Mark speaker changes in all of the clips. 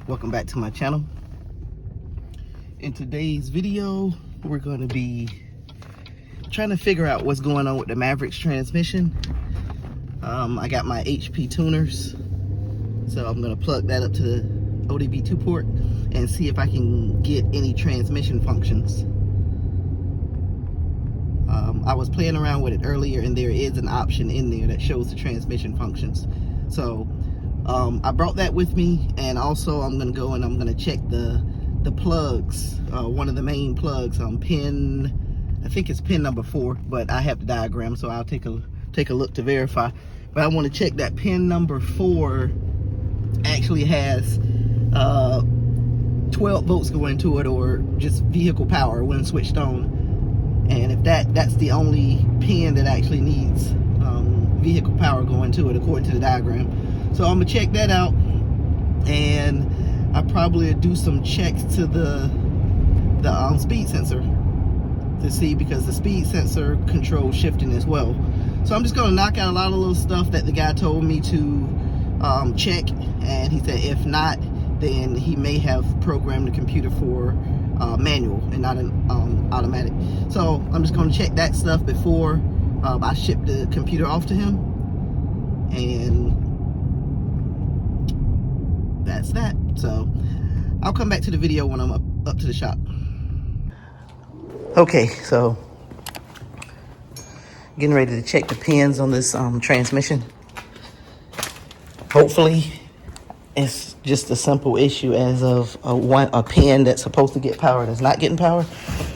Speaker 1: Welcome back to my channel. In today's video, we're going to be trying to figure out what's going on with the Maverick's transmission. I got my HP tuners, so I'm going to plug that up to the AODE 2 port and see if I can get any transmission functions. I was playing around with it earlier, and there is an option in there that shows the transmission functions. So I brought that with me, and also I'm going to go and I'm going to check the plugs, one of the main plugs on pin, I think it's pin number 4, but I have the diagram, so I'll take a look to verify. But I want to check that pin number 4 actually has 12 volts going to it, or just vehicle power when switched on. And if that's the only pin that actually needs vehicle power going to it according to the diagram. So I'm gonna check that out, and I probably do some checks to the speed sensor to see, because the speed sensor controls shifting as well. So I'm just gonna knock out a lot of little stuff that the guy told me to check, and he said if not, then he may have programmed the computer for manual and not an automatic. So I'm just going to check that stuff before I ship the computer off to him, and that's that. So I'll come back to the video when I'm up to the shop. Okay, so getting ready to check the pins on this transmission. Hopefully it's just a simple issue as of a pin that's supposed to get power that's not getting power.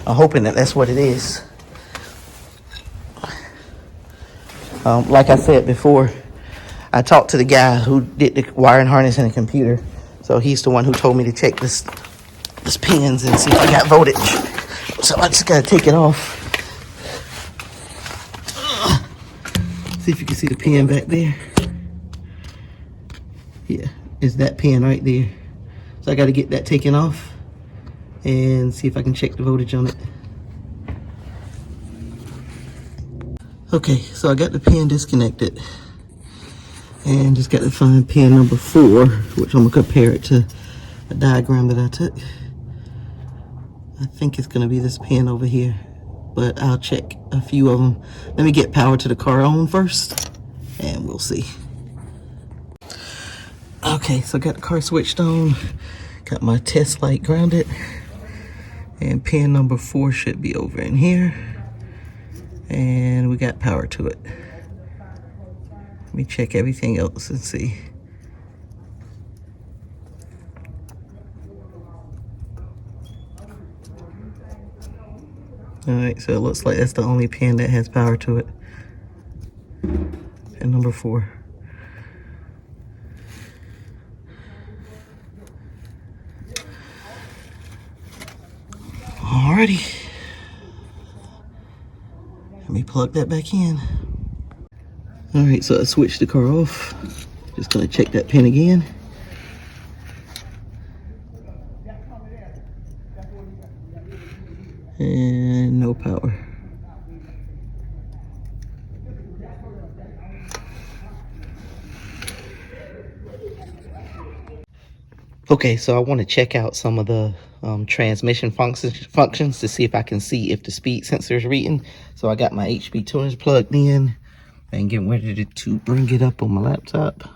Speaker 1: I'm hoping that that's what it is. Like I said before, I talked to the guy who did the wiring harness in the computer, so he's the one who told me to check this pins and see if I got voltage. So I just gotta take it off. See if you can see the pin back there. Yeah, it's that pin right there. So I got to get that taken off and see if I can check the voltage on it. Okay, so I got the pin disconnected and just got to find pin number 4, which I'm gonna compare it to a diagram that I took. I think it's gonna be this pin over here, but I'll check a few of them. Let me get power to the car on first, and we'll see. Okay, so I got the car switched on, got my test light grounded, and pin number 4 should be over in here, and we got power to it. Let me check everything else and see. Alright, so it looks like that's the only pin that has power to it. Pin number 4. Alrighty, let me plug that back in. Alright, so I switched the car off. Just gonna check that pin again. And no power. Okay, so I want to check out some of the transmission functions to see if I can see if the speed sensor is reading. So I got my HP tuners plugged in and getting ready to bring it up on my laptop.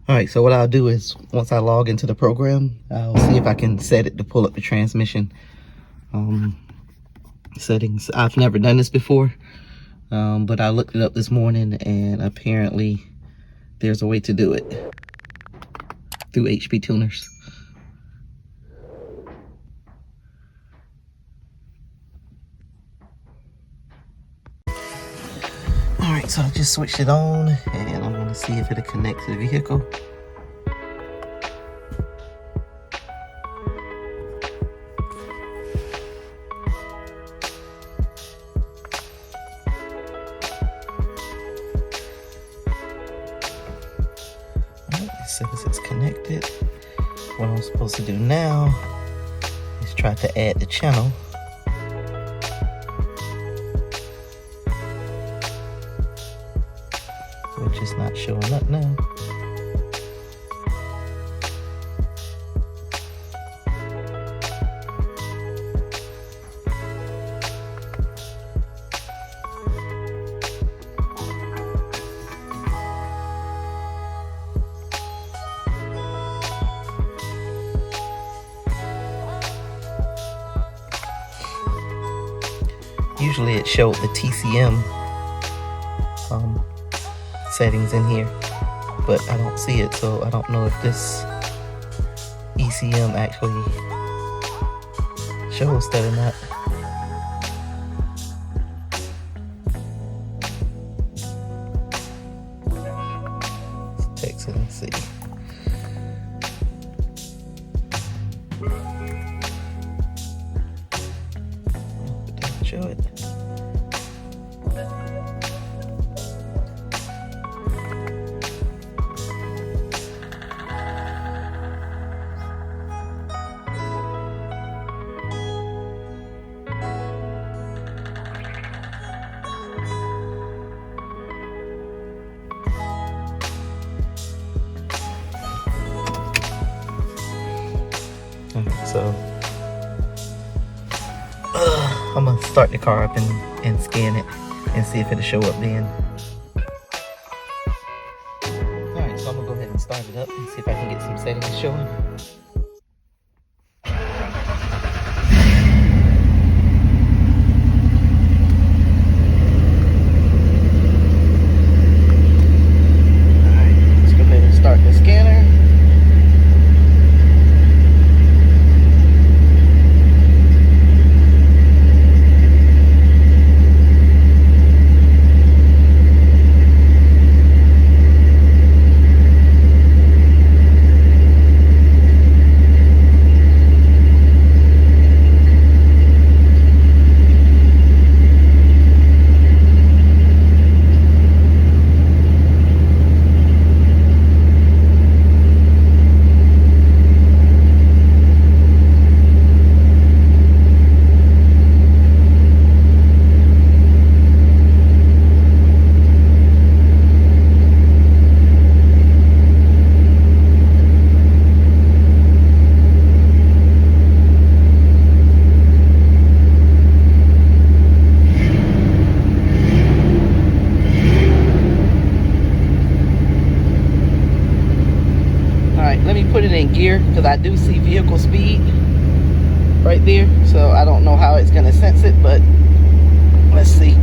Speaker 1: Alright, so what I'll do is, once I log into the program, I'll see if I can set it to pull up the transmission settings. I've never done this before, but I looked it up this morning, and apparently there's a way to do it through HP tuners. Alright, so I just switched it on, and I'm going to see if it'll connect to the vehicle. says it's connected. What I'm supposed to do now is try to add the channel. Which is not showing up now. Usually it showed the TCM settings in here, but I don't see it, so I don't know if this ECM actually shows that or not. Let's text it and see. It doesn't show it. So I'm gonna start the car up and scan it and see if it'll show up then. Alright, so I'm gonna go ahead and start it up and see if I can get some settings showing. Alright, let's go ahead and start the scanner. Let me put it in gear because I do see vehicle speed right there, so I don't know how it's going to sense it, but let's see.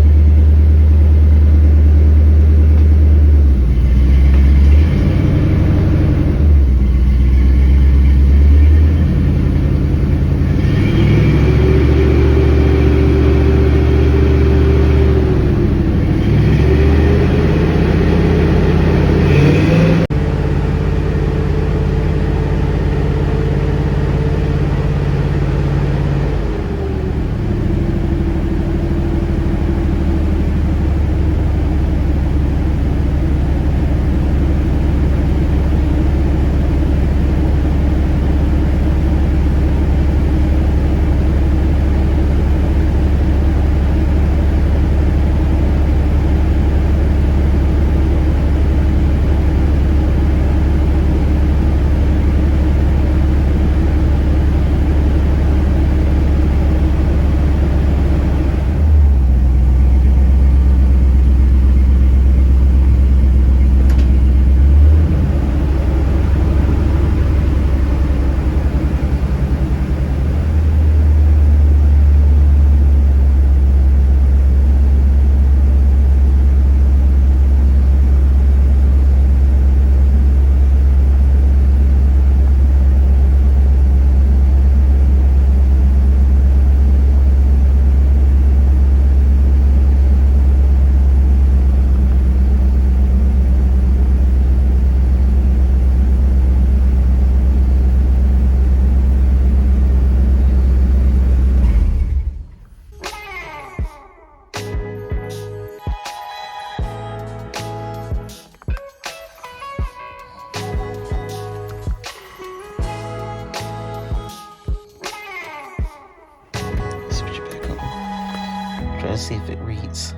Speaker 1: Let's see if it reads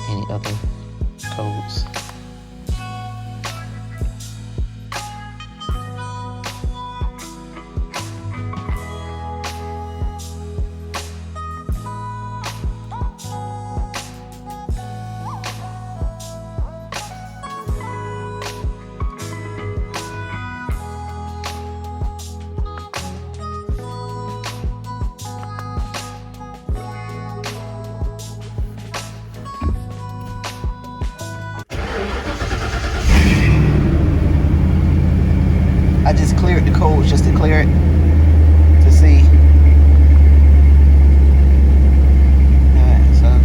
Speaker 1: any other codes. I just cleared the codes just to clear it to see. Alright, so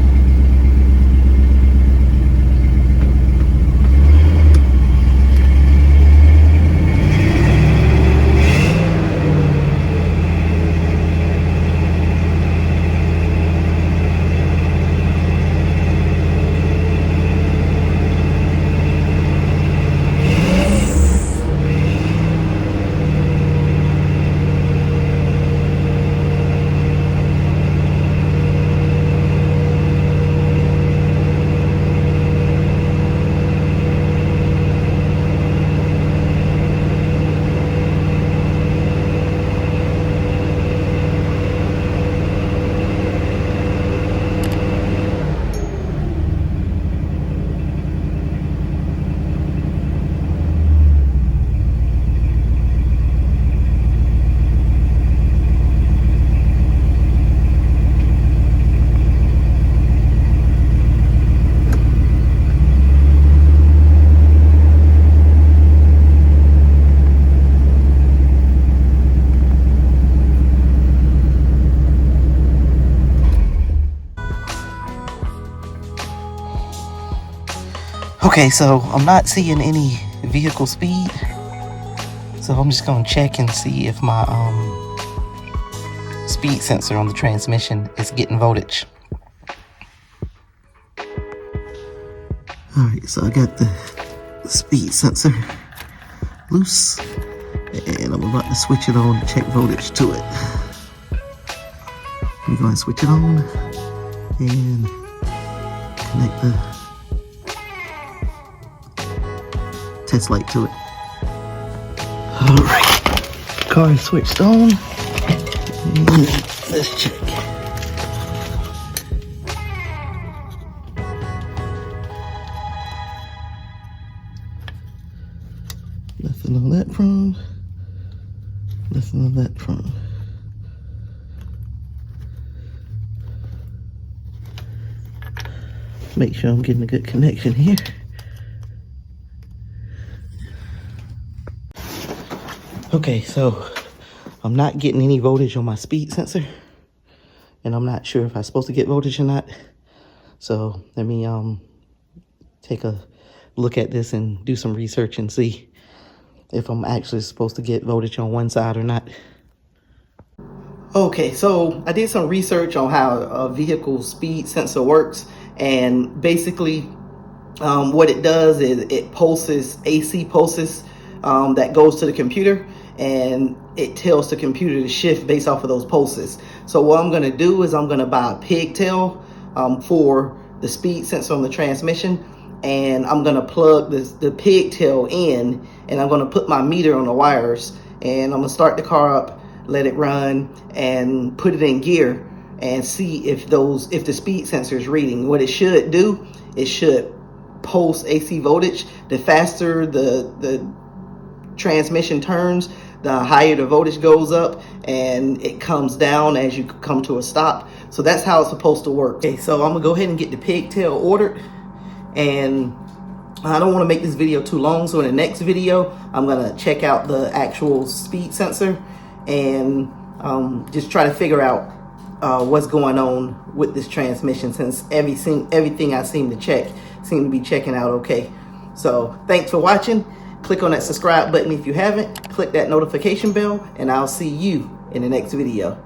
Speaker 1: okay, so I'm not seeing any vehicle speed, so I'm just gonna check and see if my speed sensor on the transmission is getting voltage. Alright, so I got the speed sensor loose, and I'm about to switch it on to check voltage to it. I'm going to switch it on and connect the test light to it. Alright, car is switched on. And let's check. Nothing on that prong. Nothing on that prong. Make sure I'm getting a good connection here. Okay, so I'm not getting any voltage on my speed sensor, and I'm not sure if I'm supposed to get voltage or not. So let me take a look at this and do some research and see if I'm actually supposed to get voltage on one side or not. Okay, so I did some research on how a vehicle speed sensor works, and basically what it does is it pulses, AC pulses that goes to the computer, and it tells the computer to shift based off of those pulses. So what I'm going to do is I'm going to buy a pigtail for the speed sensor on the transmission, and I'm going to plug the pigtail in, and I'm going to put my meter on the wires, and I'm going to start the car up, let it run, and put it in gear and see if the speed sensor is reading. What it should do, it should pulse AC voltage. The faster the transmission turns, the higher the voltage goes up, and it comes down as you come to a stop. So that's how it's supposed to work. Okay, so I'm gonna go ahead and get the pigtail ordered, and I don't want to make this video too long, so in the next video I'm gonna check out the actual speed sensor and just try to figure out what's going on with this transmission, since everything I seem to be checking out okay. So thanks for watching. Click on that subscribe button if you haven't. Click that notification bell, and I'll see you in the next video.